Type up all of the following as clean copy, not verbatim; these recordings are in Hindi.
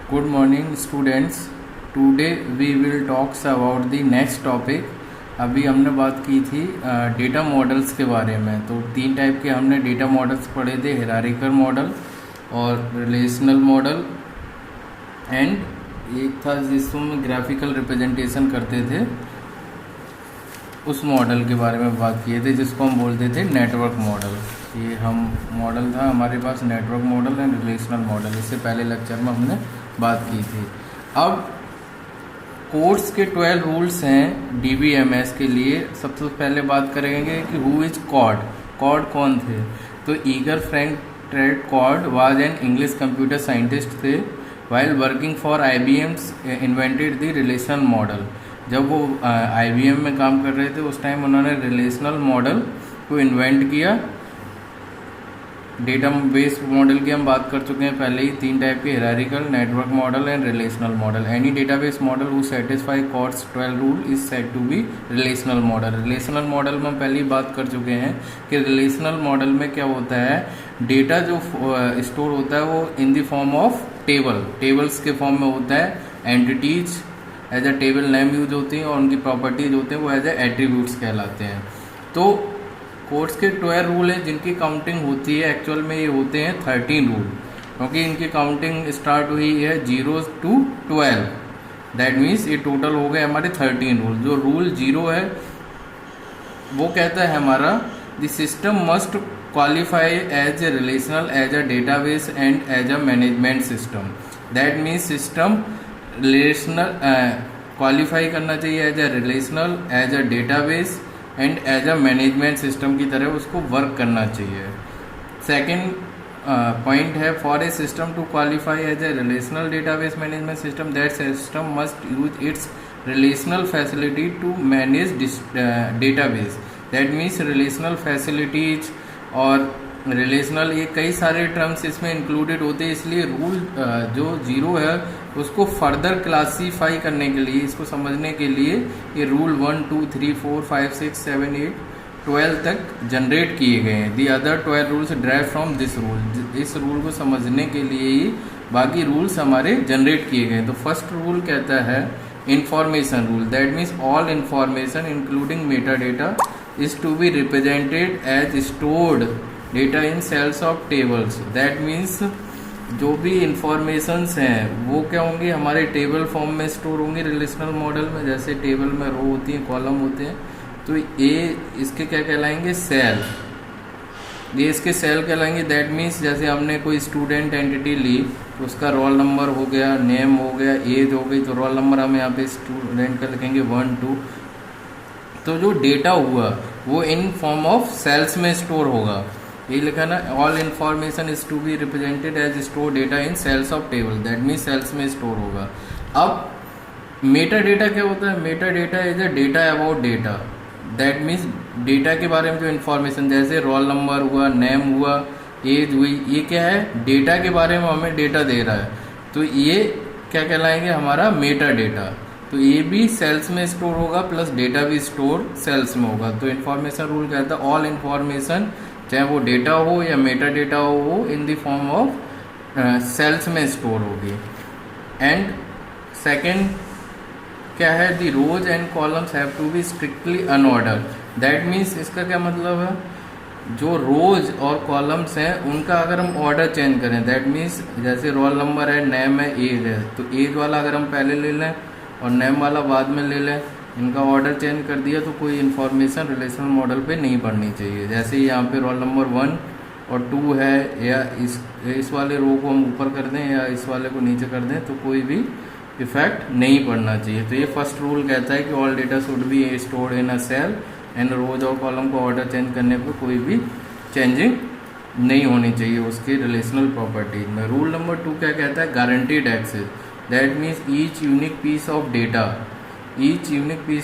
Good morning students. Today we will talks about the next topic. अभी हमने बात की थी डेटा मॉडल्स के बारे में। तो तीन टाइप के हमने डेटा मॉडल्स पढ़े थे, हायरार्किकल मॉडल और रिलेशनल मॉडल एंड एक था जिसमें ग्राफिकल रिप्रेजेंटेशन करते थे, उस मॉडल के बारे में बात किए थे जिसको हम बोलते थे नेटवर्क मॉडल। ये हम मॉडल था हमारे पास network model and relational model. इससे पहले लेक्चर में हमने बात की थी। अब कोर्स के 12 रूल्स हैं डीबीएमएस के लिए। सबसे पहले बात करेंगे कि हु इज कॉड। कॉड कौन थे? तो ईगर फ्रैंक ट्रेड Codd was an English computer scientist थे। While working for IBM's invented the relational model. जब वो आईबीएम में काम कर रहे थे उस टाइम उन्होंने रिलेशनल मॉडल को इन्वेंट किया। डेटा बेस मॉडल की हम बात कर चुके हैं पहले ही, तीन टाइप के, hierarchical, network model and relational model. Any database model who satisfy Codd's 12 rule is said to be relational model. Relational model में हम पहले ही बात कर चुके हैं कि रिलेशनल मॉडल में क्या होता है, डेटा जो स्टोर होता है वो in the form of tables के फॉर्म में होता है। Entities as a table name use होती हैं और उनकी प्रॉपर्टीज होते हैं वो एज ए एट्रीब्यूट्स कहलाते हैं। तो कोर्स के 12 रूल हैं जिनकी काउंटिंग होती है, एक्चुअल में ये होते हैं 13 रूल, क्योंकि इनकी काउंटिंग स्टार्ट हुई है 0 to 12। दैट मीन्स ये टोटल हो गए हमारे 13 रूल। जो रूल 0 है वो कहता है हमारा the system must qualify as a relational, as a database and as a management system. That means system relational qualify करना चाहिए as a relational, as a database and as a management system की तरह उसको वर्क करना चाहिए। सेकेंड पॉइंट है, for a system to qualify as a relational database management system that system must use its relational facility to manage database. That means relational facilities और रिलेशनल, ये कई सारे टर्म्स इसमें इंक्लूडेड होते हैं। इसलिए रूल जो 0 है उसको फर्दर क्लासीफाई करने के लिए, इसको समझने के लिए ये रूल 1 2 3 4 5 6 7 8 12 तक जनरेट किए गए हैं। The other 12 rules drive from this rule. इस रूल को समझने के लिए ही बाकी रूल्स हमारे जनरेट किए गए। तो फर्स्ट रूल कहता है information rule. That means all information including meta data is to be represented as stored data in cells of tables. That means जो भी इंफॉर्मेशंस हैं वो क्या होंगी, हमारे टेबल फॉर्म में स्टोर होंगे रिलेशनल मॉडल में। जैसे टेबल में रो होती हैं, कॉलम होते हैं, तो ये इसके क्या कहलाएंगे, सेल। ये इसके सेल कहलाएंगे। दैट मीन्स जैसे हमने कोई स्टूडेंट एंटिटी ली तो उसका रोल नंबर हो गया, नेम हो गया, एज हो गई, तो रोल नंबर हम यहाँ पे स्टूडेंट का लिखेंगे 1 2। तो जो डेटा हुआ वो इन फॉर्म ऑफ सेल्स में स्टोर होगा। ये लिखा ना, all information is to be represented as store data in cells of table. That means cells में स्टोर होगा। अब मेटा डेटा क्या होता है? Meta data is a data about data. That means data के बारे में जो इन्फॉर्मेशन, जैसे रोल नंबर हुआ, नेम हुआ, एज हुई, ये क्या है, डेटा के बारे में हमें डेटा दे रहा है। तो ये क्या कहलाएंगे, हमारा मेटा डेटा। तो ये भी सेल्स में स्टोर होगा प्लस डेटा भी स्टोर सेल्स में होगा। तो इन्फॉर्मेशन रूल कहता है ऑल इन्फॉर्मेशन, चाहे वो डेटा हो या मेटा डेटा हो, वो in the form of cells में स्टोर होगी। एंड सेकेंड क्या है, the rows and columns have to be strictly unorder. That means इसका क्या मतलब है, जो रोज और कॉलम्स हैं उनका अगर हम ऑर्डर चेंज करें, दैट मीन्स जैसे रोल नंबर है, नेम है, एज है, तो एज वाला अगर हम पहले ले लें और नेम वाला बाद में ले लें, इनका ऑर्डर चेंज कर दिया तो कोई इन्फॉर्मेशन रिलेशनल मॉडल पे नहीं पढ़नी चाहिए। जैसे यहाँ पे रोल नंबर 1 और 2 है, या इस वाले रो को हम ऊपर कर दें या इस वाले को नीचे कर दें तो कोई भी इफेक्ट नहीं पड़ना चाहिए। तो ये फर्स्ट रूल कहता है कि all data should be stored in a cell and rows और कॉलम को ऑर्डर चेंज करने पर कोई भी चेंजिंग नहीं होनी चाहिए उसके रिलेशनल प्रॉपर्टीज में। रूल नंबर 2 क्या कहता है, guaranteed access. That means each unique piece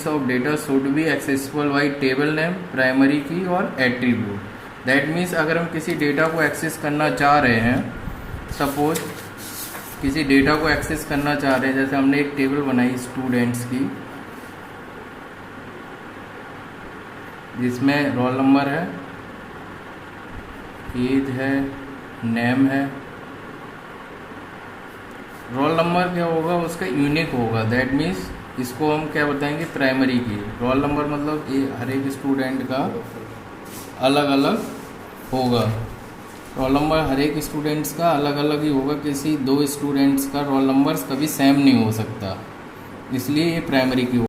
of data should be accessible by table name, primary key और एट्रीब्यूट। दैट मीन्स अगर हम किसी डेटा को एक्सेस करना चाह रहे हैं, सपोज किसी डेटा को एक्सेस करना चाह रहे हैं, जैसे हमने एक टेबल बनाई स्टूडेंट्स की जिसमें रोल नंबर है, एज है, नेम है रोल नंबर क्या होगा, उसका यूनिक होगा। दैट मीन्स इसको हम क्या बताएंगे, प्राइमरी की। रोल नंबर मतलब ये हर एक स्टूडेंट का अलग अलग होगा। रोल नंबर हर एक स्टूडेंट्स का अलग अलग ही होगा, किसी दो स्टूडेंट्स का रोल नंबर कभी सेम नहीं हो सकता, इसलिए ये प्राइमरी की